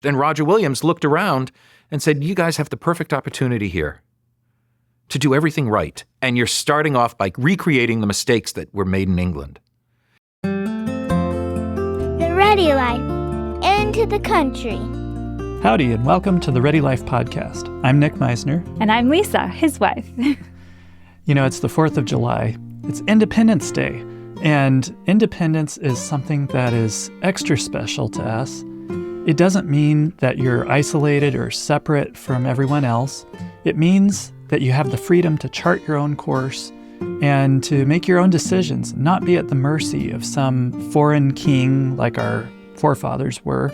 Then Roger Williams looked around and said, you guys have the perfect opportunity here to do everything right. And you're starting off by recreating the mistakes that were made in England. The Ready Life, into the country. Howdy, and welcome to the Ready Life podcast. I'm Nick Meisner. And I'm Lisa, his wife. You know, it's the 4th of July. It's Independence Day. And independence is something that is extra special to us. It doesn't mean that you're isolated or separate from everyone else. It means that you have the freedom to chart your own course and to make your own decisions, not be at the mercy of some foreign king like our forefathers were,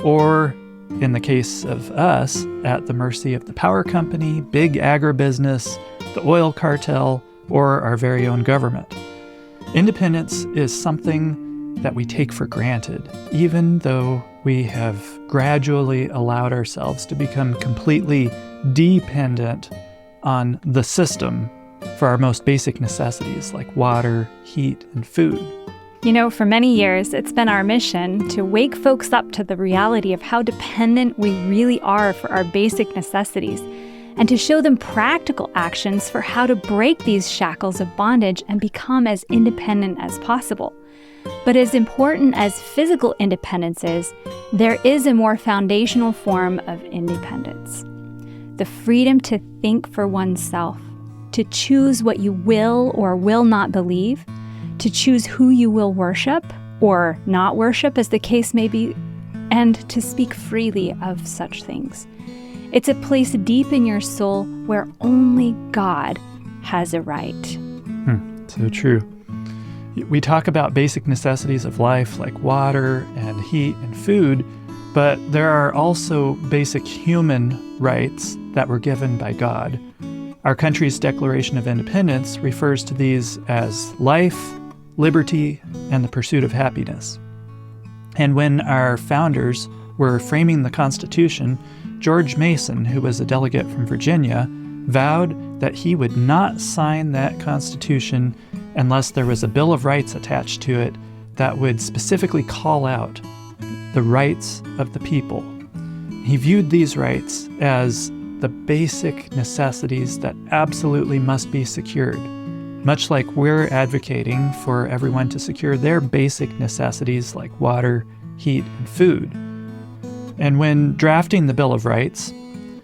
or, in the case of us, at the mercy of the power company, big agribusiness, the oil cartel, or our very own government. Independence is something that we take for granted, even though we have gradually allowed ourselves to become completely dependent on the system for our most basic necessities like water, heat, and food. You know, for many years, it's been our mission to wake folks up to the reality of how dependent we really are for our basic necessities, and to show them practical actions for how to break these shackles of bondage and become as independent as possible. But as important as physical independence is, there is a more foundational form of independence. The freedom to think for oneself, to choose what you will or will not believe, to choose who you will worship or not worship, as the case may be, and to speak freely of such things. It's a place deep in your soul where only God has a right. So true. We talk about basic necessities of life like water and heat and food, but there are also basic human rights that were given by God. Our country's Declaration of Independence refers to these as life, liberty, and the pursuit of happiness. And when our founders were framing the Constitution, George Mason, who was a delegate from Virginia, vowed that he would not sign that Constitution unless there was a Bill of Rights attached to it that would specifically call out the rights of the people. He viewed these rights as the basic necessities that absolutely must be secured, much like we're advocating for everyone to secure their basic necessities like water, heat, and food. And when drafting the Bill of Rights,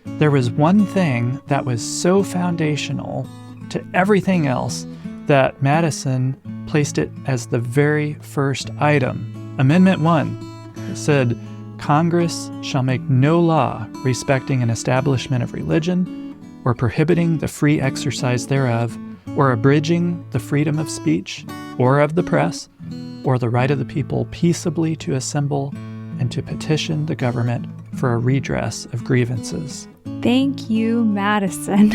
there was one thing that was so foundational to everything else that Madison placed it as the very first item. Amendment 1. It said, Congress shall make no law respecting an establishment of religion, or prohibiting the free exercise thereof, or abridging the freedom of speech, or of the press, or the right of the people peaceably to assemble and to petition the government for a redress of grievances. Thank you, Madison.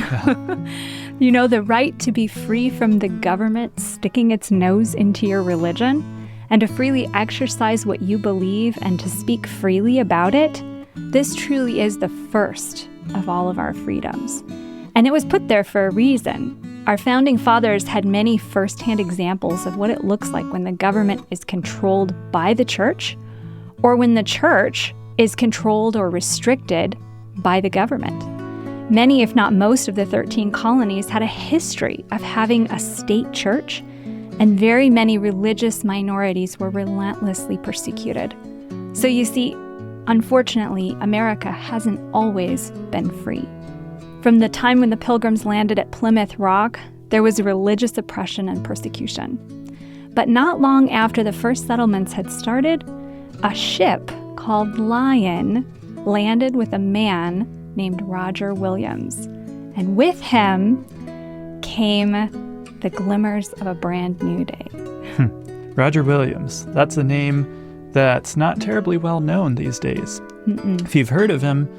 You know, the right to be free from the government sticking its nose into your religion, and to freely exercise what you believe and to speak freely about it, this truly is the first of all of our freedoms. And it was put there for a reason. Our founding fathers had many firsthand examples of what it looks like when the government is controlled by the church, or when the church is controlled or restricted by the government. Many, if not most, of the 13 colonies had a history of having a state church, and very many religious minorities were relentlessly persecuted. So you see, unfortunately, America hasn't always been free. From the time when the pilgrims landed at Plymouth Rock, there was religious oppression and persecution. But not long after the first settlements had started, a ship called Lion landed with a man named Roger Williams. And with him came the glimmers of a brand new day. Roger Williams. That's a name that's not terribly well known these days. If you've heard of him,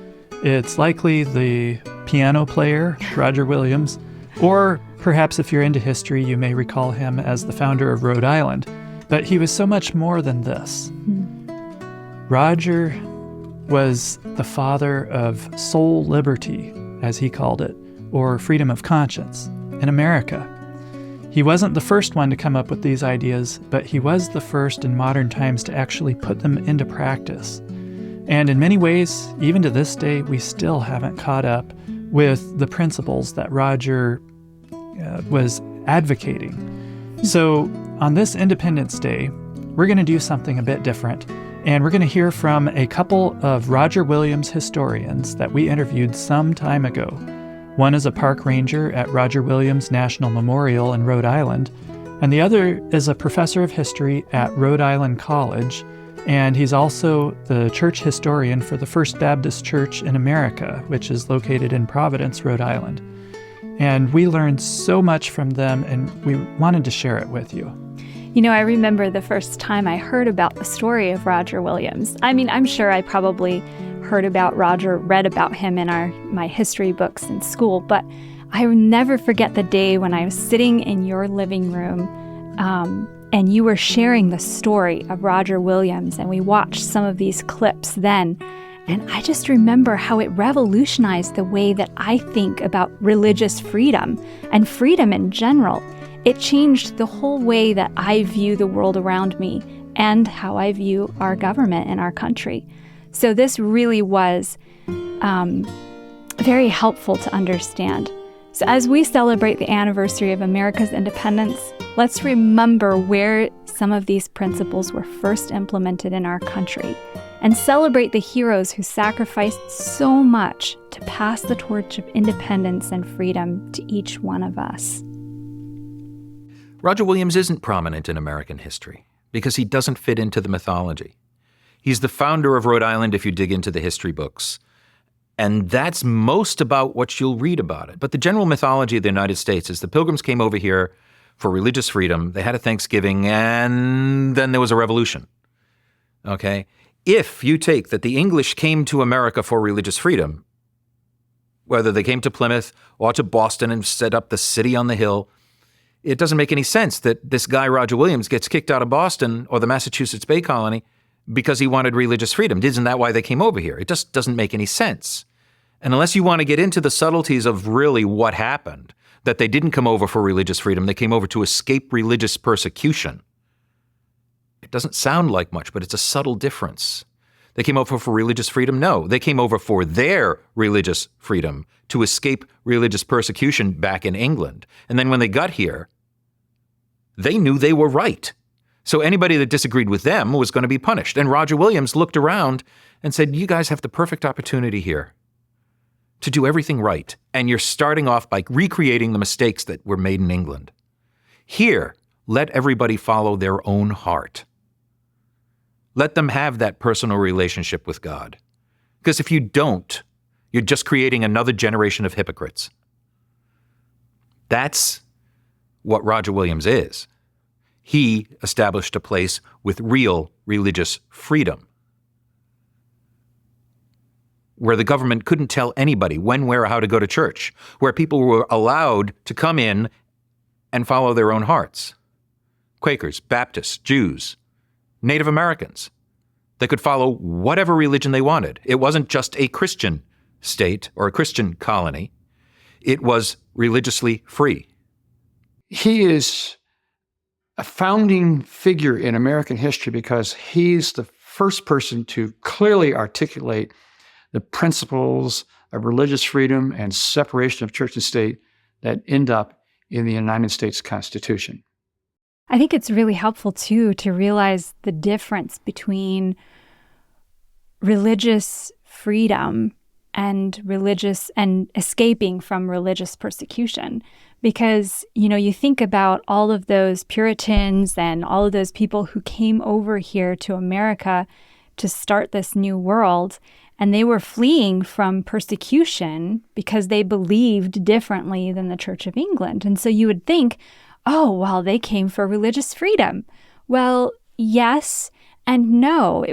it's likely the piano player, Roger Williams, or perhaps if you're into history, you may recall him as the founder of Rhode Island. But he was so much more than this. Roger was the father of soul liberty, as he called it, or freedom of conscience, in America. He wasn't the first one to come up with these ideas, but he was the first in modern times to actually put them into practice. And in many ways, even to this day, we still haven't caught up with the principles that Roger was advocating. So on this Independence Day, we're going to do something a bit different. And we're going to hear from a couple of Roger Williams historians that we interviewed some time ago. One is a park ranger at Roger Williams National Memorial in Rhode Island, and the other is a professor of history at Rhode Island College, and he's also the church historian for the First Baptist Church in America, which is located in Providence, Rhode Island. And we learned so much from them, and we wanted to share it with you. You know, I remember the first time I heard about the story of Roger Williams. I mean, I'm sure I probably heard about Roger, read about him in my history books in school, but I will never forget the day when I was sitting in your living room and you were sharing the story of Roger Williams, and we watched some of these clips then. And I just remember how it revolutionized the way that I think about religious freedom and freedom in general. It changed the whole way that I view the world around me and how I view our government and our country. So this really was very helpful to understand. So as we celebrate the anniversary of America's independence, let's remember where some of these principles were first implemented in our country and celebrate the heroes who sacrificed so much to pass the torch of independence and freedom to each one of us. Roger Williams isn't prominent in American history because he doesn't fit into the mythology. He's the founder of Rhode Island if you dig into the history books. And that's most about what you'll read about it. But the general mythology of the United States is the Pilgrims came over here for religious freedom. They had a Thanksgiving, and then there was a revolution. Okay? If you take that the English came to America for religious freedom, whether they came to Plymouth or to Boston and set up the city on the hill, it doesn't make any sense that this guy, Roger Williams, gets kicked out of Boston or the Massachusetts Bay Colony because he wanted religious freedom. Isn't that why they came over here? It just doesn't make any sense. And unless you want to get into the subtleties of really what happened, that they didn't come over for religious freedom, they came over to escape religious persecution. It doesn't sound like much, but it's a subtle difference. They came over for religious freedom? No, they came over for their religious freedom to escape religious persecution back in England. And then when they got here, they knew they were right. So anybody that disagreed with them was going to be punished. And Roger Williams looked around and said, you guys have the perfect opportunity here to do everything right. And you're starting off by recreating the mistakes that were made in England. Here, let everybody follow their own heart. Let them have that personal relationship with God. Because if you don't, you're just creating another generation of hypocrites. That's what Roger Williams is. He established a place with real religious freedom, where the government couldn't tell anybody when, where, or how to go to church, where people were allowed to come in and follow their own hearts. Quakers, Baptists, Jews, Native Americans. They could follow whatever religion they wanted. It wasn't just a Christian state or a Christian colony. It was religiously free. He is a founding figure in American history because he's the first person to clearly articulate the principles of religious freedom and separation of church and state that end up in the United States Constitution. I think it's really helpful, too, to realize the difference between religious freedom and escaping from religious persecution. Because, you think about all of those Puritans and all of those people who came over here to America to start this new world, and they were fleeing from persecution because they believed differently than the Church of England. And so you would think, oh, well, they came for religious freedom. Well, yes and no.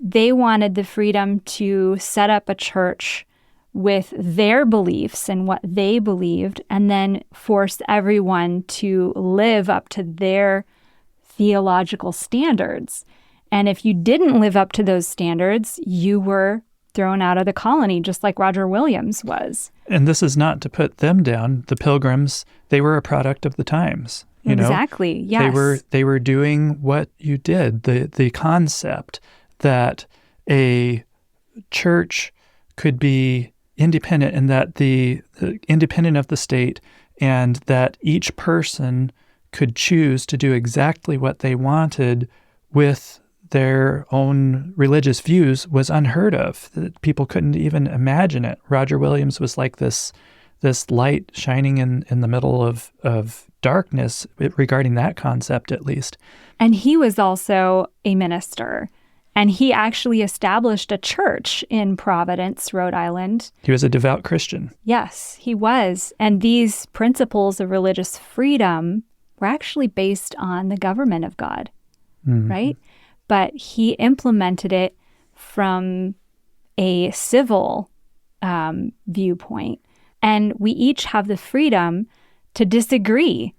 They wanted the freedom to set up a church with their beliefs and what they believed, and then force everyone to live up to their theological standards. And if you didn't live up to those standards, you were thrown out of the colony, just like Roger Williams was. And this is not to put them down. The Pilgrims, they were a product of the times. Exactly, yes. They were doing what you did. The concept that a church could be independent and that the independent of the state, and that each person could choose to do exactly what they wanted with their own religious views was unheard of. That people couldn't even imagine it. Roger Williams was like this light shining in the middle of darkness regarding that concept, at least. And he was also a minister. And he actually established a church in Providence, Rhode Island. He was a devout Christian. Yes, he was. And these principles of religious freedom were actually based on the government of God, right? But he implemented it from a civil viewpoint. And we each have the freedom to disagree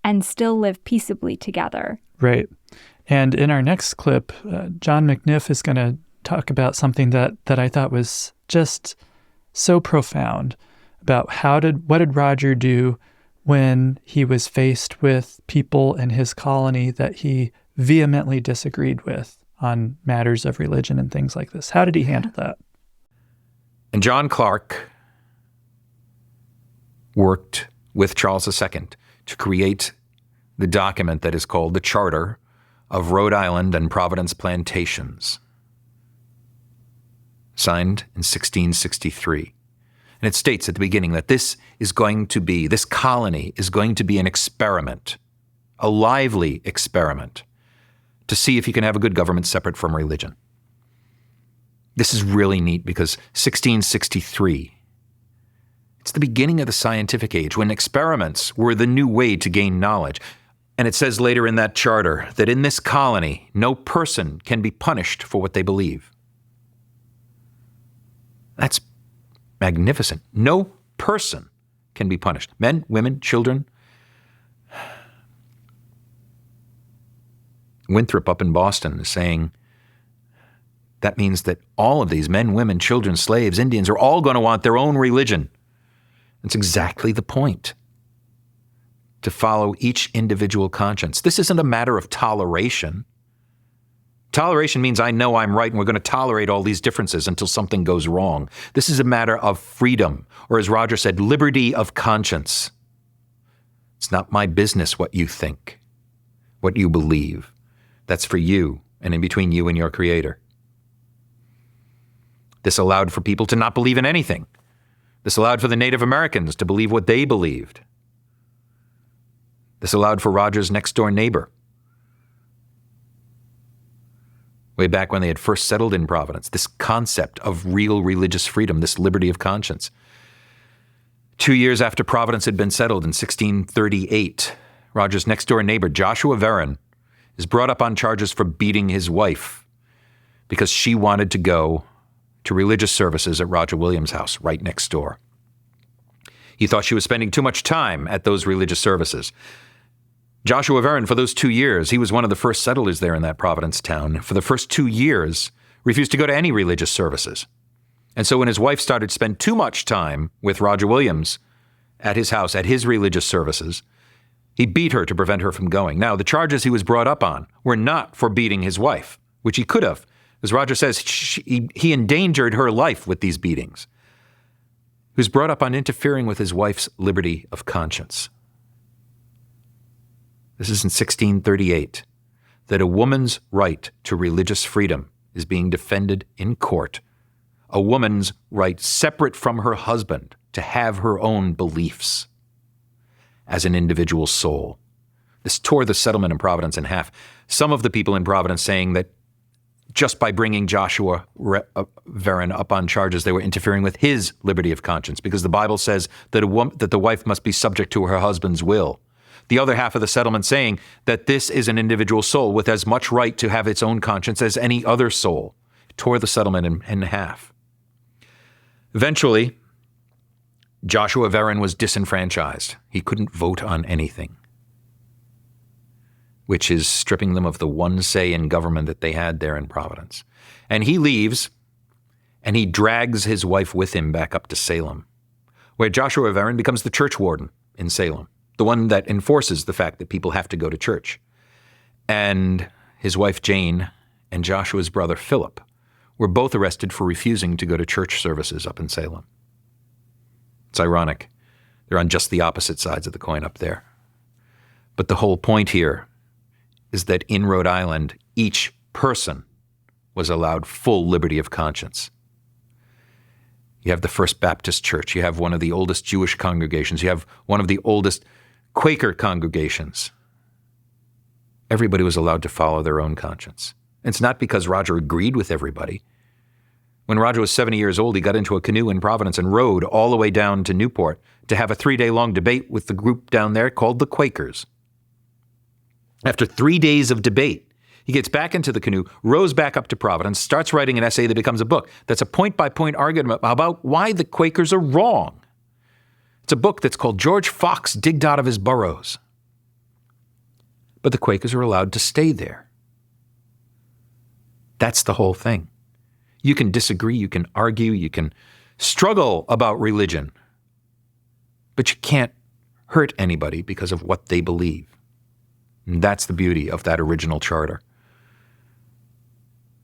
and still live peaceably together. Right. And in our next clip, John McNiff is going to talk about something that I thought was just so profound about what did Roger do when he was faced with people in his colony that he vehemently disagreed with on matters of religion and things like this. How did he handle that? And John Clark worked with Charles II to create the document that is called the Charter of Rhode Island and Providence Plantations, signed in 1663. And it states at the beginning that this colony is going to be an experiment, a lively experiment, to see if you can have a good government separate from religion. This is really neat because 1663, it's the beginning of the scientific age when experiments were the new way to gain knowledge. And it says later in that charter that in this colony, no person can be punished for what they believe. That's magnificent. No person can be punished. Men, women, children. Winthrop up in Boston is saying that means that all of these men, women, children, slaves, Indians are all going to want their own religion. That's exactly the point. To follow each individual conscience. This isn't a matter of toleration. Toleration means I know I'm right and we're going to tolerate all these differences until something goes wrong. This is a matter of freedom, or as Roger said, liberty of conscience. It's not my business what you think, what you believe. That's for you and in between you and your Creator. This allowed for people to not believe in anything. This allowed for the Native Americans to believe what they believed. This allowed for Roger's next-door neighbor, way back when they had first settled in Providence, this concept of real religious freedom, this liberty of conscience. 2 years after Providence had been settled in 1638, Roger's next-door neighbor, Joshua Verron, is brought up on charges for beating his wife because she wanted to go to religious services at Roger Williams' house right next door. He thought she was spending too much time at those religious services. Joshua Verron, for those 2 years, he was one of the first settlers there in that Providence town. For the first 2 years, refused to go to any religious services. And so when his wife started to spend too much time with Roger Williams at his house, at his religious services, he beat her to prevent her from going. Now, the charges he was brought up on were not for beating his wife, which he could have. As Roger says, he endangered her life with these beatings. He was brought up on interfering with his wife's liberty of conscience. This is in 1638, that a woman's right to religious freedom is being defended in court. A woman's right separate from her husband to have her own beliefs as an individual soul. This tore the settlement in Providence in half. Some of the people in Providence saying that just by bringing Joshua Verron up on charges, they were interfering with his liberty of conscience because the Bible says that that the wife must be subject to her husband's will. The other half of the settlement saying that this is an individual soul with as much right to have its own conscience as any other soul. It tore the settlement in half. Eventually, Joshua Verron was disenfranchised. He couldn't vote on anything, which is stripping them of the one say in government that they had there in Providence. And he leaves, and he drags his wife with him back up to Salem, where Joshua Verron becomes the church warden in Salem, the one that enforces the fact that people have to go to church. And his wife Jane and Joshua's brother Philip were both arrested for refusing to go to church services up in Salem. It's ironic. They're on just the opposite sides of the coin up there. But the whole point here is that in Rhode Island, each person was allowed full liberty of conscience. You have the First Baptist Church. You have one of the oldest Jewish congregations. You have one of the oldest Quaker congregations. Everybody was allowed to follow their own conscience. It's not because Roger agreed with everybody. When Roger was 70 years old, he got into a canoe in Providence and rowed all the way down to Newport to have a 3-day-long debate with the group down there called the Quakers. After 3 days of debate, he gets back into the canoe, rows back up to Providence, starts writing an essay that becomes a book. That's a point-by-point argument about why the Quakers are wrong. It's a book that's called George Fox Digged Out of His Burrows. But the Quakers are allowed to stay there. That's the whole thing. You can disagree, you can argue, you can struggle about religion, but you can't hurt anybody because of what they believe. And that's the beauty of that original charter.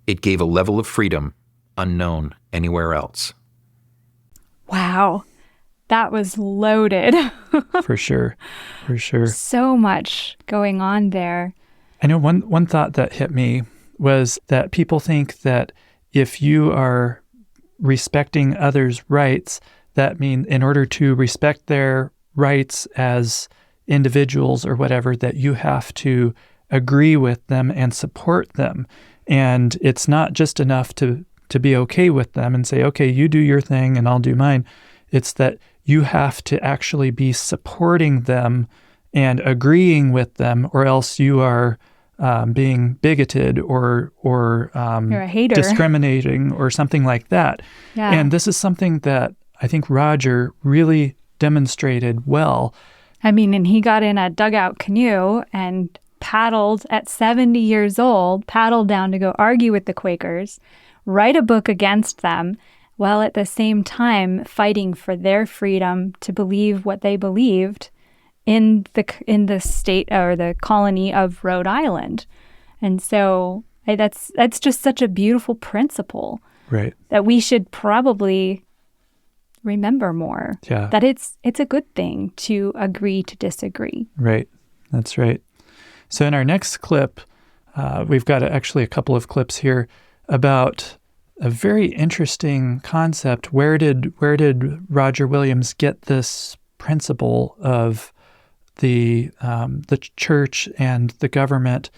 It gave a level of freedom unknown anywhere else. Wow. That was loaded. For sure. For sure. So much going on there. I know one thought that hit me was that people think that if you are respecting others' rights, that means in order to respect their rights as individuals or whatever, that you have to agree with them and support them. And it's not just enough to be okay with them and say, okay, you do your thing and I'll do mine. It's that you have to actually be supporting them and agreeing with them, or else you are being bigoted or you're a hater, discriminating or something like that. Yeah. And this is something that I think Roger really demonstrated well. I mean, and he got in a dugout canoe and paddled at 70 years old, paddled down to go argue with the Quakers, write a book against them, while at the same time fighting for their freedom to believe what they believed in the state or the colony of Rhode Island. And so that's just such a beautiful principle, right, that we should probably remember more. Yeah. That it's a good thing to agree to disagree. Right. That's right. So in our next clip, we've got actually a couple of clips here about a very interesting concept. Where did Roger Williams get this principle of the church and the government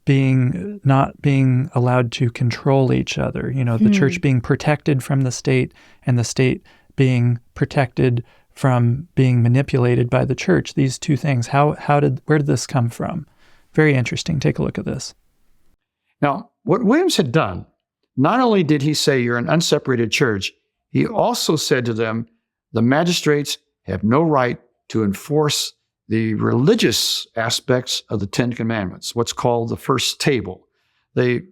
not being allowed to control each other? You know, the church being protected from the state and the state being protected from being manipulated by the church. These two things. Where did this come from? Very interesting. Take a look at this. Now, what Williams had done, not only did he say you're an unseparated church, he also said to them, the magistrates have no right to enforce the religious aspects of the Ten Commandments, what's called the first table. The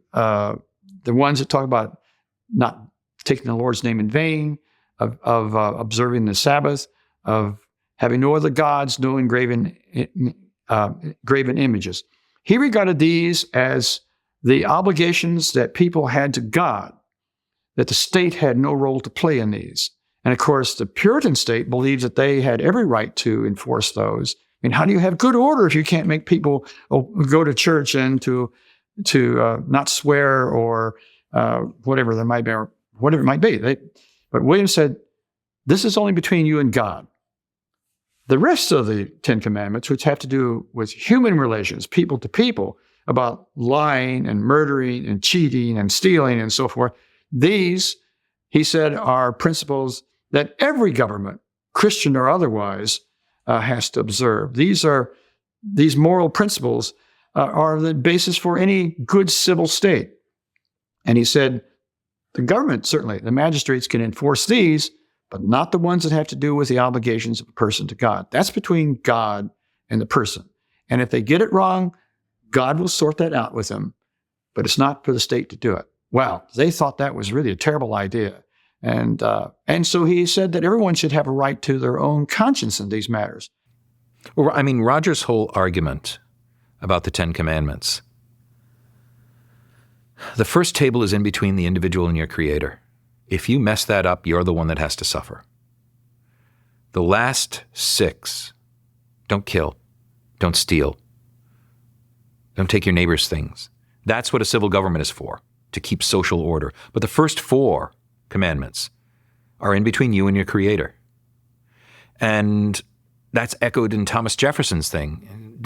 ones that talk about not taking the Lord's name in vain, of observing the Sabbath, of having no other gods, no graven images. He regarded these as the obligations that people had to God, that the state had no role to play in these. And of course, the Puritan state believed that they had every right to enforce those. I mean, how do you have good order if you can't make people go to church and to not swear or whatever there might be, or whatever it might be? But Williams said, this is only between you and God. The rest of the Ten Commandments, which have to do with human relations, people to people, about lying and murdering and cheating and stealing and so forth, these, he said, are principles that every government, Christian or otherwise, has to observe. These moral principles are the basis for any good civil state. And he said, the government, certainly, the magistrates can enforce these, but not the ones that have to do with the obligations of a person to God. That's between God and the person. And if they get it wrong, God will sort that out with them, but it's not for the state to do it. Well, they thought that was really a terrible idea. And so he said that everyone should have a right to their own conscience in these matters. Well, I mean, Roger's whole argument about the Ten Commandments The first table is in between the individual and your creator. If you mess that up, you're the one that has to suffer. The last 6, don't kill, don't steal, don't take your neighbor's things. That's what a civil government is for, to keep social order. But the first 4 commandments are in between you and your creator. And that's echoed in Thomas Jefferson's thing.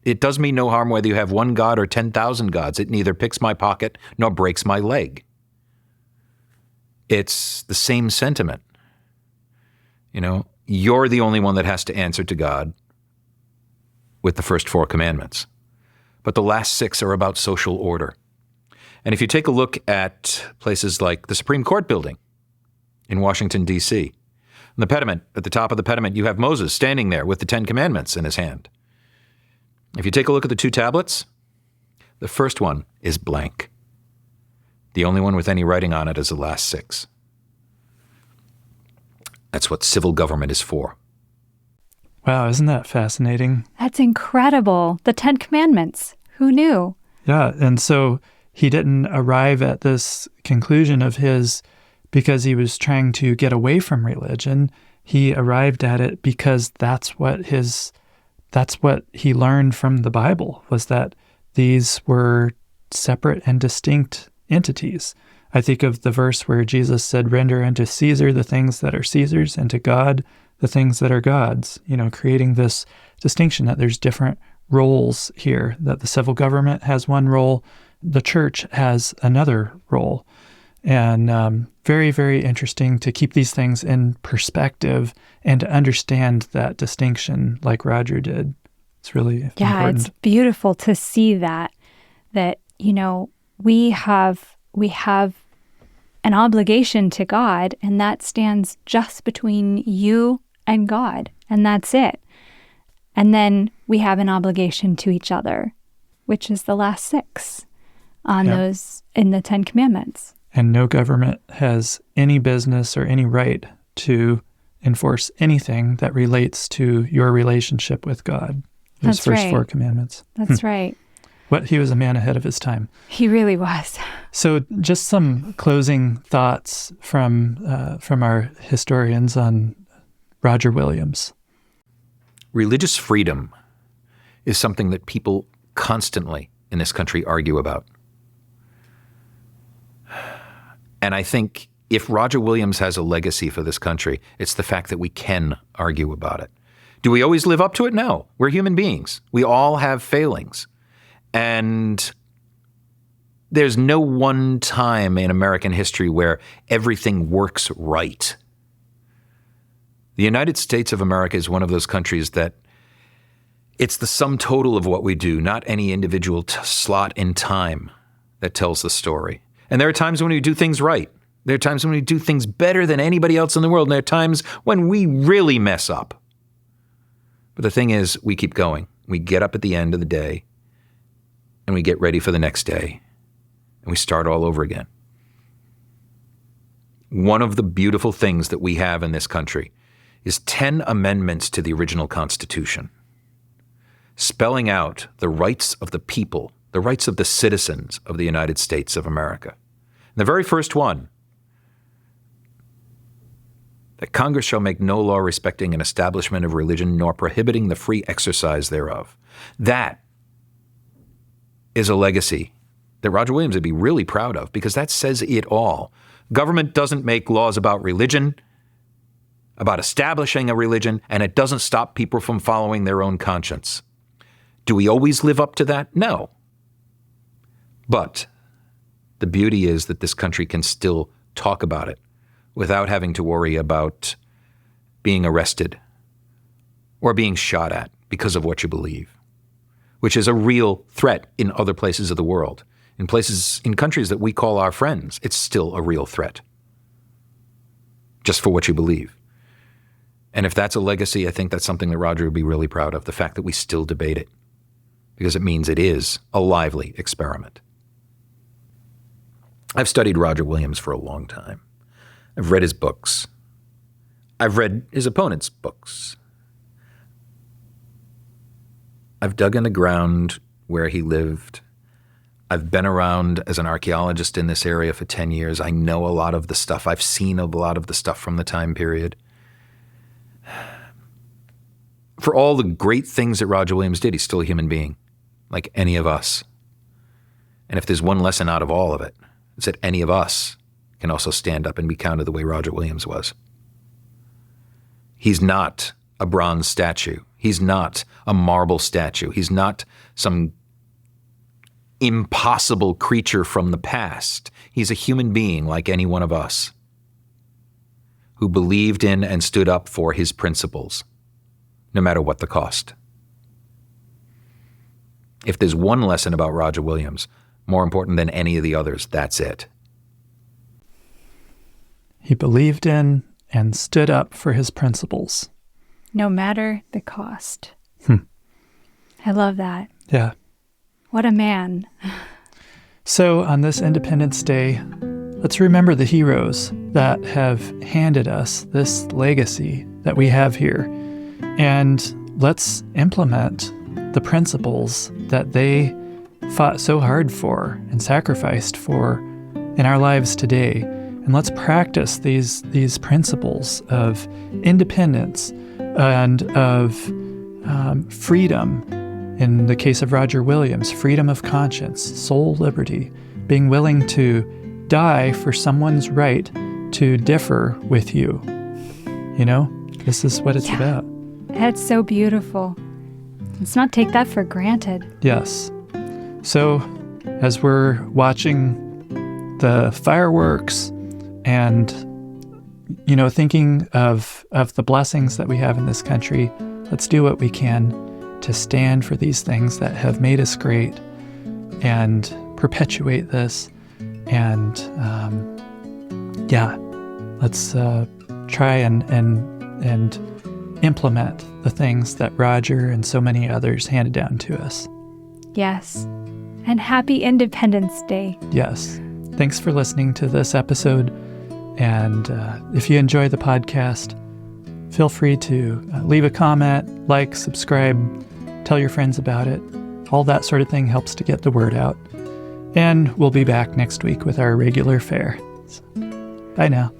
It does me no harm whether you have one God or 10,000 gods. It neither picks my pocket nor breaks my leg. It's the same sentiment. You know, you're the only one that has to answer to God with the first 4 commandments. But the last 6 are about social order. And if you take a look at places like the Supreme Court building in Washington, D.C., the pediment, at the top of the pediment, you have Moses standing there with the 10 commandments in his hand. If you take a look at the 2 tablets, the first one is blank. The only one with any writing on it is the last 6. That's what civil government is for. Wow, isn't that fascinating? That's incredible. The 10 Commandments. Who knew? Yeah, and so he didn't arrive at this conclusion of his because he was trying to get away from religion. He arrived at it because that's what he learned from the Bible, was that these were separate and distinct entities. I think of the verse where Jesus said, "Render unto Caesar the things that are Caesar's, and to God the things that are God's," creating this distinction that there's different roles here, that the civil government has one role, the church has another role. And very, very interesting to keep these things in perspective and to understand that distinction like Roger did. It's really important. It's beautiful to see that we have an obligation to God, and that stands just between you and God, and that's it. And then we have an obligation to each other, which is the last 6 on those in the 10 Commandments. And no government has any business or any right to enforce anything that relates to your relationship with God. Those That's first right. 4 commandments. That's right. He was a man ahead of his time. He really was. So just some closing thoughts from our historians on Roger Williams. Religious freedom is something that people constantly in this country argue about. And I think if Roger Williams has a legacy for this country, it's the fact that we can argue about it. Do we always live up to it? No. We're human beings. We all have failings. And there's no one time in American history where everything works right. The United States of America is one of those countries that it's the sum total of what we do, not any individual slot in time that tells the story. And there are times when we do things right. There are times when we do things better than anybody else in the world. And there are times when we really mess up. But the thing is, we keep going. We get up at the end of the day and we get ready for the next day and we start all over again. One of the beautiful things that we have in this country is 10 amendments to the original Constitution, spelling out the rights of the people, the rights of the citizens of the United States of America. And the very first one, that Congress shall make no law respecting an establishment of religion nor prohibiting the free exercise thereof. That is a legacy that Roger Williams would be really proud of, because that says it all. Government doesn't make laws about religion, about establishing a religion, and it doesn't stop people from following their own conscience. Do we always live up to that? No. But the beauty is that this country can still talk about it without having to worry about being arrested or being shot at because of what you believe, which is a real threat in other places of the world. In countries that we call our friends, it's still a real threat, just for what you believe. And if that's a legacy, I think that's something that Roger would be really proud of, the fact that we still debate it, because it means it is a lively experiment. I've studied Roger Williams for a long time. I've read his books. I've read his opponents' books. I've dug in the ground where he lived. I've been around as an archaeologist in this area for 10 years. I know a lot of the stuff. I've seen a lot of the stuff from the time period. For all the great things that Roger Williams did, he's still a human being, like any of us. And if there's one lesson out of all of it, it's that any of us can also stand up and be counted the way Roger Williams was. He's not a bronze statue. He's not a marble statue. He's not some impossible creature from the past. He's a human being like any one of us who believed in and stood up for his principles, no matter what the cost. If there's one lesson about Roger Williams, more important than any of the others, that's it. He believed in and stood up for his principles. No matter the cost. I love that. Yeah. What a man. So on this Independence Day, let's remember the heroes that have handed us this legacy that we have here. And let's implement the principles that they fought so hard for and sacrificed for in our lives today. And let's practice these principles of independence and of freedom. In the case of Roger Williams, freedom of conscience, soul liberty, being willing to die for someone's right to differ with you. You know, this is what it's about. That's so beautiful. Let's not take that for granted. Yes. So as we're watching the fireworks and, you know, thinking of the blessings that we have in this country, let's do what we can to stand for these things that have made us great and perpetuate this. And let's try and implement the things that Roger and so many others handed down to us. Yes. And happy Independence Day. Yes. Thanks for listening to this episode. And if you enjoy the podcast, feel free to leave a comment, like, subscribe, tell your friends about it. All that sort of thing helps to get the word out. And we'll be back next week with our regular fare. So, bye now.